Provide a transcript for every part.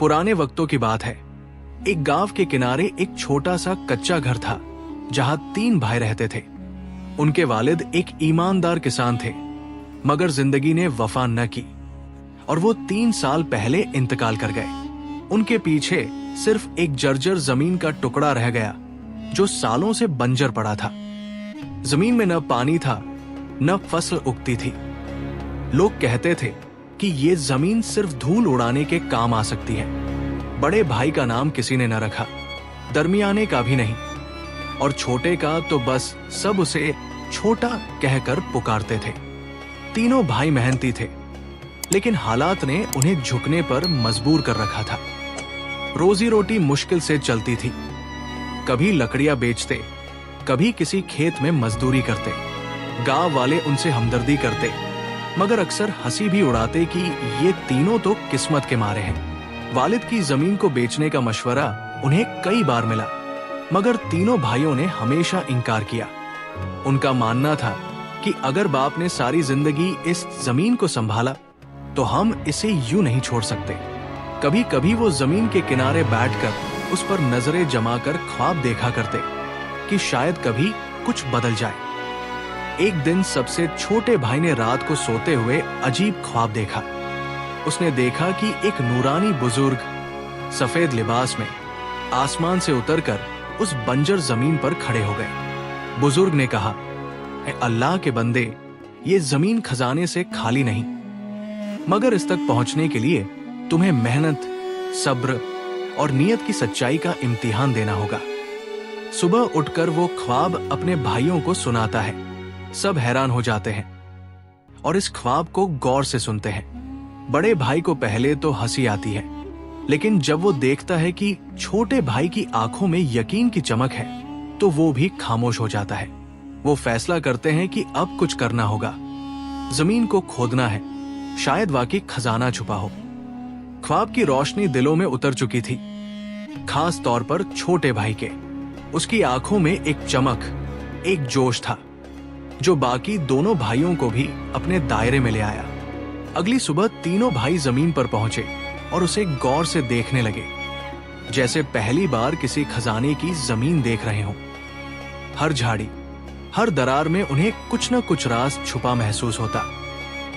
पुराने वक्तों की बात है। एक गांव के किनारे एक छोटा सा कच्चा घर था जहां 3 भाई रहते थे। उनके वालिद एक ईमानदार किसान थे, मगर जिंदगी ने वफा न की और वो 3 साल पहले इंतकाल कर गए। उनके पीछे सिर्फ एक जर्जर जमीन का टुकड़ा रह गया जो सालों से बंजर पड़ा था। जमीन में न पानी था, न फसल उगती थी। लोग कहते थे कि ये जमीन सिर्फ धूल उड़ाने के काम आ सकती है। बड़े भाई का नाम किसी ने न रखा, दरमियाने का भी नहीं, और छोटे का तो बस सब उसे छोटा कहकर पुकारते थे। तीनों भाई मेहनती थे, लेकिन हालात ने उन्हें झुकने पर मजबूर कर रखा था। रोजी रोटी मुश्किल से चलती थी। कभी लकड़ियां बेचते, कभी किसी खेत में मजदूरी करते। गांव वाले उनसे हमदर्दी करते, मगर अक्सर हंसी भी उड़ाते कि ये तीनों तो किस्मत के मारे हैं। वालिद की जमीन को बेचने का मशवरा उन्हें कई बार मिला, मगर तीनों भाइयों ने हमेशा इनकार किया। उनका मानना था कि अगर बाप ने सारी जिंदगी इस जमीन को संभाला तो हम इसे यूं नहीं छोड़ सकते। कभी कभी वो जमीन के किनारे बैठकर उस पर नजरें जमाकर ख्वाब देखा करते कि शायद कभी कुछ बदल जाए। एक दिन सबसे छोटे भाई ने रात को सोते हुए अजीब ख्वाब देखा। उसने देखा कि एक नूरानी बुजुर्ग सफेद लिबास में आसमान से उतरकर उस बंजर जमीन पर खड़े हो गए। बुजुर्ग ने कहा, "ऐ अल्लाह के बंदे, ये जमीन खजाने से खाली नहीं, मगर इस तक पहुंचने के लिए तुम्हें मेहनत, सब्र और नियत की सच्चाई का इम्तिहान देना होगा।" सुबह उठकर वो ख्वाब अपने भाइयों को सुनाता है। सब हैरान हो जाते हैं और इस ख्वाब को गौर से सुनते हैं। बड़े भाई को पहले तो हंसी आती है, लेकिन जब वो देखता है कि छोटे भाई की आंखों में यकीन की चमक है तो वो भी खामोश हो जाता है। वो फैसला करते हैं कि अब कुछ करना होगा। जमीन को खोदना है, शायद वाकई खजाना छुपा हो। ख्वाब की रोशनी दिलों में उतर चुकी थी, खास तौर पर छोटे भाई के। उसकी आंखों में एक चमक, एक जोश था जो बाकी दोनों भाइयों को भी अपने दायरे में ले आया। अगली सुबह तीनों भाई जमीन पर पहुंचे और उसे गौर से देखने लगे, जैसे पहली बार किसी खजाने की जमीन देख रहे हों। हर झाड़ी, हर दरार में उन्हें कुछ न कुछ राज छुपा महसूस होता।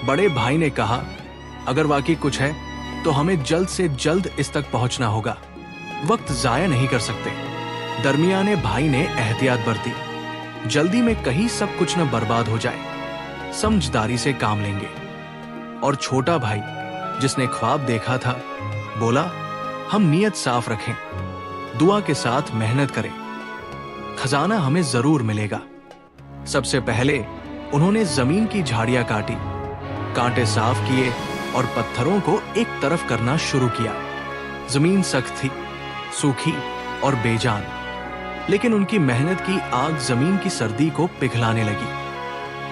बड़े भाई ने कहा, "अगर वाकई कुछ है तो हमें जल्द से जल्द इस तक पहुंचना होगा, वक्त जाया नहीं कर सकते।" दरमियाने भाई ने एहतियात बरती, "जल्दी में कहीं सब कुछ न बर्बाद हो जाए, समझदारी से काम लेंगे।" और छोटा भाई, जिसने ख्वाब देखा था, बोला, "हम नियत साफ रखें, दुआ के साथ मेहनत करें, खजाना हमें जरूर मिलेगा।" सबसे पहले उन्होंने जमीन की झाड़ियां काटी, कांटे साफ किए और पत्थरों को एक तरफ करना शुरू किया। जमीन सख्त थी, सूखी और बेजान, लेकिन उनकी मेहनत की आग जमीन की सर्दी को पिघलाने लगी।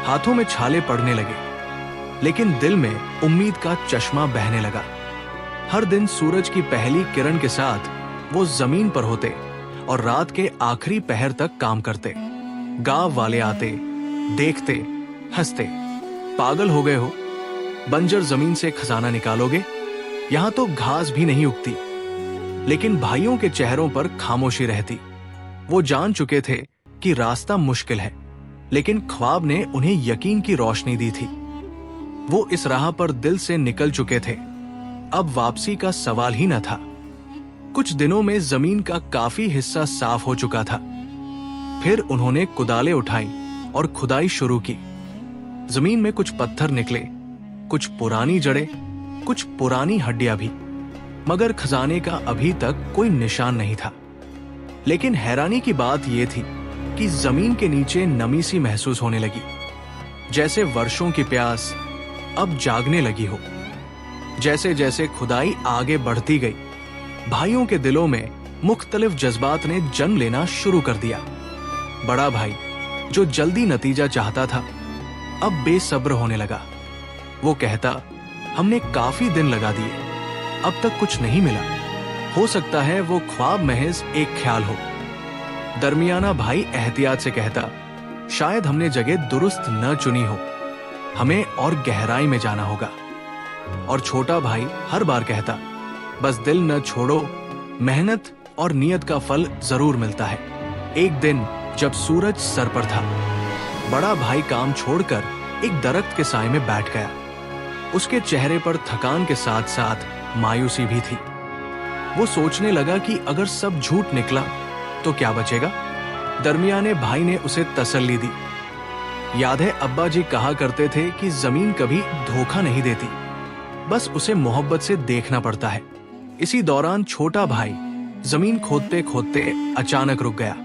हाथों में छाले पड़ने लगे, लेकिन दिल में उम्मीद का चश्मा बहने लगा। हर दिन सूरज की पहली किरण के साथ वो जमीन पर होते और रात के आखिरी पहर तक काम करते। गांव वाले आते, देखते, हंसते, "पागल हो गए हो? बंजर जमीन से खजाना निकालोगे? यहां तो घास भी नहीं उगती।" लेकिन भाइयों के चेहरों पर खामोशी रहती। वो जान चुके थे कि रास्ता मुश्किल है, लेकिन ख्वाब ने उन्हें यकीन की रोशनी दी थी। वो इस राह पर दिल से निकल चुके थे, अब वापसी का सवाल ही न था। कुछ दिनों में जमीन का काफी हिस्सा साफ हो चुका था। फिर उन्होंने कुदालें उठाई और खुदाई शुरू की। जमीन में कुछ पत्थर निकले, कुछ पुरानी जड़ें, कुछ पुरानी हड्डियां भी, मगर खजाने का अभी तक कोई निशान नहीं था। लेकिन हैरानी की बात यह थी कि जमीन के नीचे नमी सी महसूस होने लगी, जैसे वर्षों की प्यास अब जागने लगी हो। जैसे जैसे खुदाई आगे बढ़ती गई, भाइयों के दिलों में मुख्तलिफ जज्बात ने जन्म लेना शुरू कर दिया। बड़ा भाई, जो जल्दी नतीजा चाहता था, अब बेसब्र होने लगा। वो कहता, "हमने काफी दिन लगा दिए, अब तक कुछ नहीं मिला। हो सकता है वो ख्वाब महज एक ख्याल हो।" दरमियाना भाई एहतियात से कहता, "शायद हमने जगह दुरुस्त न चुनी हो, हमें और गहराई में जाना होगा।" और छोटा भाई हर बार कहता, बस दिल न छोड़ो, मेहनत और नियत का फल जरूर मिलता है। एक दिन जब सूरज सर पर था, बड़ा भाई काम छोड़कर एक दरख्त के साए में बैठ गया। उसके चेहरे पर थकान के साथ साथ मायूसी भी थी। वो सोचने लगा कि अगर सब झूठ निकला तो क्या बचेगा। दरमियाने भाई ने उसे तसल्ली दी। याद है, अब्बा जी कहा करते थे कि जमीन कभी धोखा नहीं देती, बस उसे मोहब्बत से देखना पड़ता है। इसी दौरान छोटा भाई जमीन खोदते खोदते अचानक रुक गया।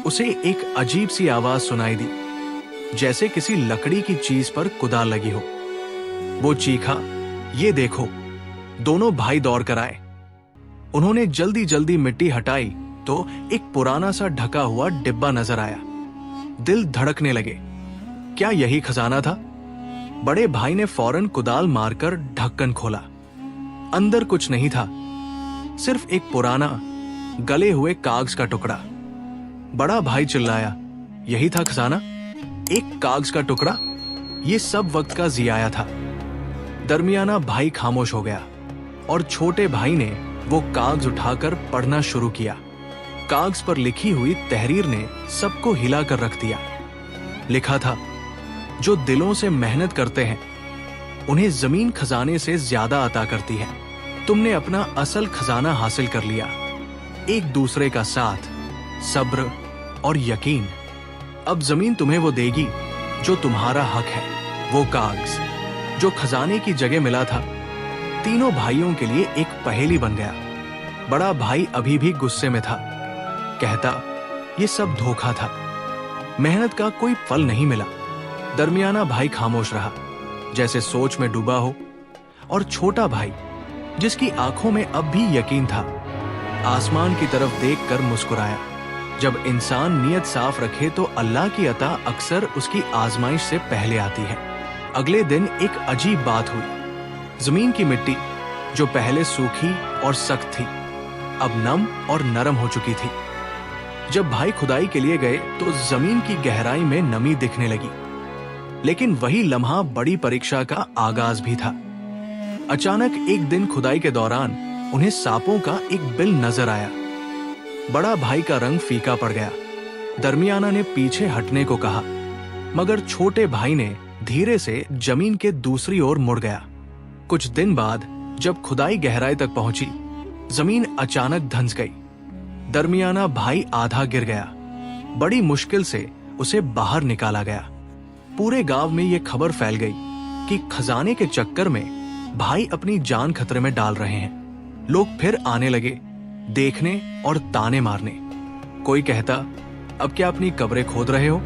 उसे एक अजीब सी आवाज सुनाई दी, जैसे किसी लकड़ी की चीज पर कुदाल लगी हो। वो चीखा, ये देखो। दोनों भाई दौड़ कर आए। उन्होंने जल्दी जल्दी मिट्टी हटाई तो एक पुराना सा ढका हुआ डिब्बा नजर आया। दिल धड़कने लगे। क्या यही खजाना था? बड़े भाई ने फौरन कुदाल मारकर ढक्कन खोला। अंदर कुछ नहीं था, सिर्फ एक पुराना गले हुए कागज का टुकड़ा। बड़ा भाई चिल्लाया, यही था खजाना? एक कागज का टुकड़ा? ये सब वक्त का जियाया था। दरमियाना भाई खामोश हो गया और छोटे भाई ने वो कागज उठाकर पढ़ना शुरू किया। कागज पर लिखी हुई तहरीर ने सबको हिलाकर रख दिया। लिखा था, जो दिलों से मेहनत करते हैं उन्हें जमीन खजाने से ज्यादा अता करती है। तुमने अपना असल खजाना हासिल कर लिया, एक दूसरे का साथ, सब्र और यकीन। अब जमीन तुम्हें वो देगी जो तुम्हारा हक है। वो कागज जो खजाने की जगह मिला था, तीनों भाइयों के लिए एक पहेली बन गया। बड़ा भाई अभी भी गुस्से में था, कहता, ये सब धोखा था, मेहनत का कोई फल नहीं मिला। दरमियाना भाई खामोश रहा, जैसे सोच में डूबा हो। और छोटा भाई, जिसकी आंखों में अब भी यकीन था, आसमान की तरफ देखकर मुस्कुराया। जब इंसान नियत साफ रखे तो अल्लाह की अता अक्सर उसकी आजमाइश से पहले आती है। अगले दिन एक अजीब बात हुई। जमीन की मिट्टी जो पहले सूखी और सख्त थी, अब नम और नरम हो चुकी थी। जब भाई खुदाई के लिए गए तो जमीन की गहराई में नमी दिखने लगी। लेकिन वही लम्हा बड़ी परीक्षा का आगाज भी था। अचानक एक दिन खुदाई के दौरान उन्हें सांपों का एक बिल नजर आया। बड़ा भाई का रंग फीका पड़ गया। दरमियाना ने पीछे हटने को कहा, मगर छोटे भाई ने धीरे से जमीन के दूसरी ओर मुड़ गया। कुछ दिन बाद जब खुदाई गहराई तक पहुंची, जमीन अचानक धंस गई। दरमियाना भाई आधा गिर गया। बड़ी मुश्किल से उसे बाहर निकाला गया। पूरे गांव में यह खबर फैल गई कि खजाने के चक्कर में भाई अपनी जान खतरे में डाल रहे हैं। लोग फिर आने लगे, देखने और ताने मारने। कोई कहता, अब क्या अपनी कब्रें खोद रहे हो?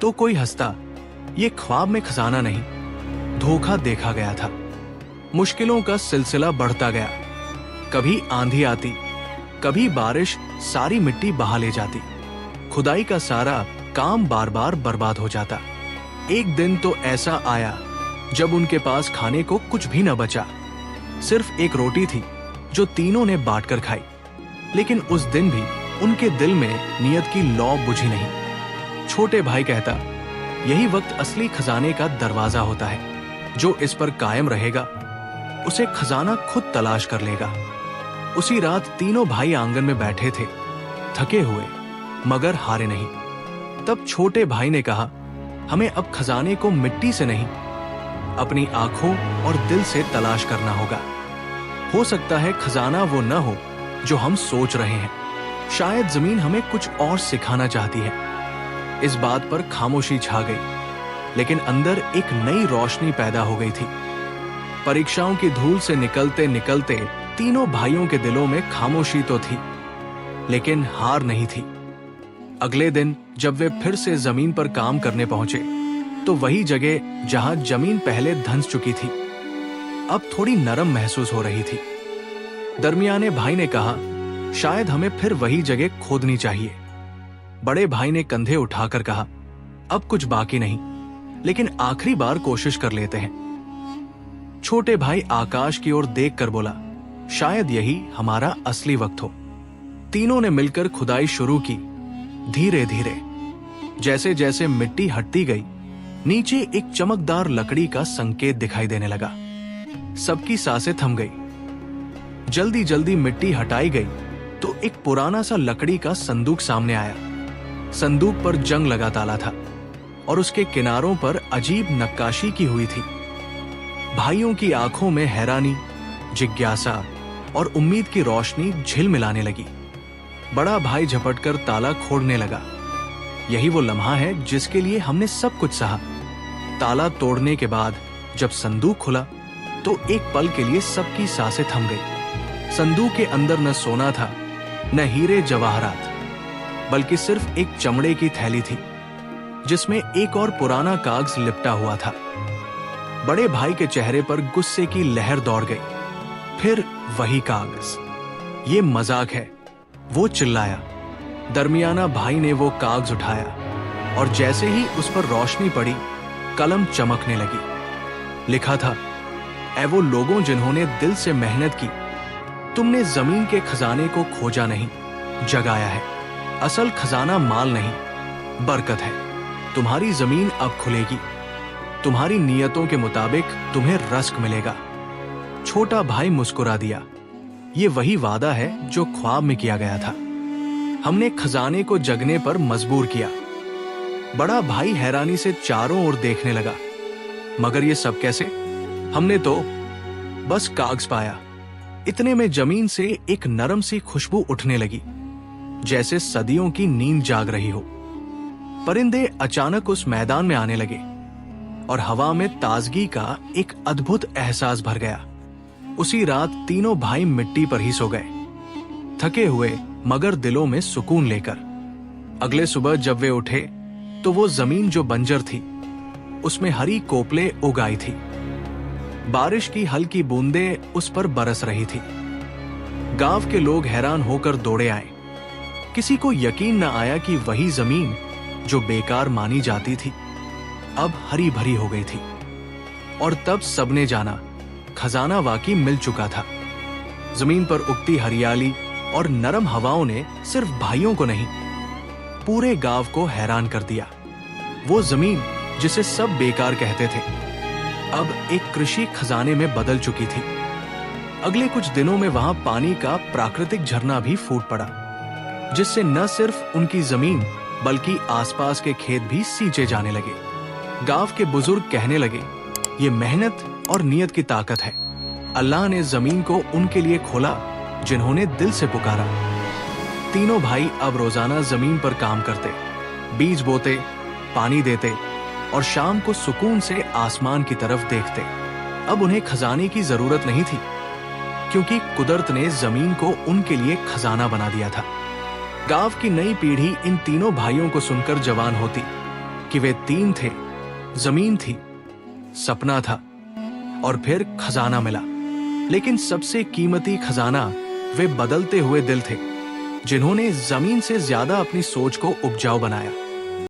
तो कोई हंसता, ये ख्वाब में खजाना नहीं, धोखा देखा गया था। मुश्किलों का सिलसिला बढ़ता गया। कभी आंधी आती, कभी बारिश सारी मिट्टी बहा ले जाती। खुदाई का सारा काम बार बार बर्बाद हो जाता। एक दिन तो ऐसा आया जब उनके पास खाने को कुछ भी न बचा। सिर्फ एक रोटी थी जो तीनों ने बांटकर खाई। लेकिन उस दिन भी उनके दिल में नियत की लौ बुझी नहीं। छोटे भाई कहता, यही वक्त असली खजाने का दरवाजा होता है। जो इस पर कायम रहेगा उसे खजाना खुद तलाश कर लेगा। उसी रात तीनों भाई आंगन में बैठे थे, थके हुए मगर हारे नहीं। तब छोटे भाई ने कहा, हमें अब खजाने को मिट्टी से नहीं, अपनी आंखों और दिल से तलाश करना होगा। हो सकता है खजाना वो न हो जो हम सोच रहे हैं। शायद जमीन हमें कुछ और सिखाना चाहती है। इस बात पर खामोशी छा गई, लेकिन अंदर एक नई रोशनी पैदा हो गई थी। परीक्षाओं की धूल से निकलते निकलते तीनों भाइयों के दिलों में खामोशी तो थी, लेकिन हार नहीं थी। अगले दिन जब वे फिर से जमीन पर काम करने पहुंचे तो वही जगह जहां जमीन पहले धंस चुकी थी अब थोड़ी नरम महसूस हो रही थी। दरमियाने भाई ने कहा, शायद हमें फिर वही जगह खोदनी चाहिए। बड़े भाई ने कंधे उठाकर कहा, अब कुछ बाकी नहीं, लेकिन आखिरी बार कोशिश कर लेते हैं। छोटे भाई आकाश की ओर देखकर बोला, शायद यही हमारा असली वक्त हो। तीनों ने मिलकर खुदाई शुरू की। धीरे धीरे जैसे जैसे मिट्टी हटती गई, नीचे एक चमकदार लकड़ी का संकेत दिखाई देने लगा। सबकी सांसें थम गई। जल्दी जल्दी मिट्टी हटाई गई तो एक पुराना सा लकड़ी का संदूक सामने आया। संदूक पर जंग लगा ताला था और उसके किनारों पर अजीब नक्काशी की हुई थी। भाइयों की आंखों में हैरानी, जिज्ञासा और उम्मीद की रोशनी झिलमिलाने लगी। बड़ा भाई झपटकर ताला खोलने लगा। यही वो लम्हा है जिसके लिए हमने सब कुछ सहा। ताला तोड़ने के बाद जब संदूक खुला तो एक पल के लिए सबकी सांसें थम गई। संदूक के अंदर न सोना था, न हीरे जवाहरात, बल्कि सिर्फ एक चमड़े की थैली थी जिसमें एक और पुराना कागज लिपटा हुआ था। बड़े भाई के चेहरे पर गुस्से की लहर दौड़ गई। फिर वही कागज, ये मजाक है, वो चिल्लाया। दरमियाना भाई ने वो कागज उठाया और जैसे ही उस पर रोशनी पड़ी, कलम चमकने लगी। लिखा था, ऐ वो लोगों जिन्होंने दिल से मेहनत की, तुमने जमीन के खजाने को खोजा नहीं, जगाया है। असल खजाना माल नहीं, बरकत है। तुम्हारी जमीन अब खुलेगी, तुम्हारी नियतों के मुताबिक तुम्हें रज़्क मिलेगा। छोटा भाई मुस्कुरा दिया। ये वही वादा है जो ख्वाब में किया गया था। हमने खजाने को जगने पर मजबूर किया। बड़ा भाई हैरानी से चारों ओर देखने लगा। मगर ये सब कैसे? हमने तो बस कागज पाया। इतने में जमीन से एक नरम सी खुशबू उठने लगी, जैसे सदियों की नींद जाग रही हो। परिंदे अचानक उस मैदान में आने लगे और हवा में ताजगी का एक अद्भुत एहसास भर गया। उसी रात तीनों भाई मिट्टी पर ही सो गए, थके हुए मगर दिलों में सुकून लेकर। अगले सुबह जब वे उठे तो वो जमीन जो बंजर थी, उसमें हरी कोपले उग आई थी। बारिश की हल्की बूंदें उस पर बरस रही थी। गांव के लोग हैरान होकर दौड़े आए। किसी को यकीन न आया कि वही जमीन जो बेकार मानी जाती थी अब हरी भरी हो गई थी। और तब सबने जाना, खजाना वाकई मिल चुका था। जमीन पर उगती हरियाली और नरम हवाओं ने सिर्फ भाइयों को नहीं, पूरे गांव को हैरान कर दिया। वो जमीन जिसे सब बेकार कहते थे, अब एक कृषि खजाने में बदल चुकी थी। अगले कुछ दिनों में वहां पानी का प्राकृतिक झरना भी फूट पड़ा, जिससे न सिर्फ उनकी जमीन बल्कि आसपास के खेत भी सींचे जाने लगे। गांव के बुजुर्ग कहने लगे, ये मेहनत और नियत की ताकत है। अल्लाह ने जमीन को उनके लिए खोला जिन्होंने दिल से पुकारा। तीनों भाई अब रोजाना जमीन पर काम करते, बीज बोते, पानी देते और शाम को सुकून से आसमान की तरफ देखते। अब उन्हें खजाने की जरूरत नहीं थी, क्योंकि कुदरत ने जमीन को उनके लिए खजाना बना दिया था। गांव की नई पीढ़ी इन तीनों भाइयों को सुनकर जवान होती कि वे तीन थे, जमीन थी, सपना था और फिर खजाना मिला। लेकिन सबसे कीमती खजाना वे बदलते हुए दिल थे, जिन्होंने जमीन से ज्यादा अपनी सोच को उपजाऊ बनाया।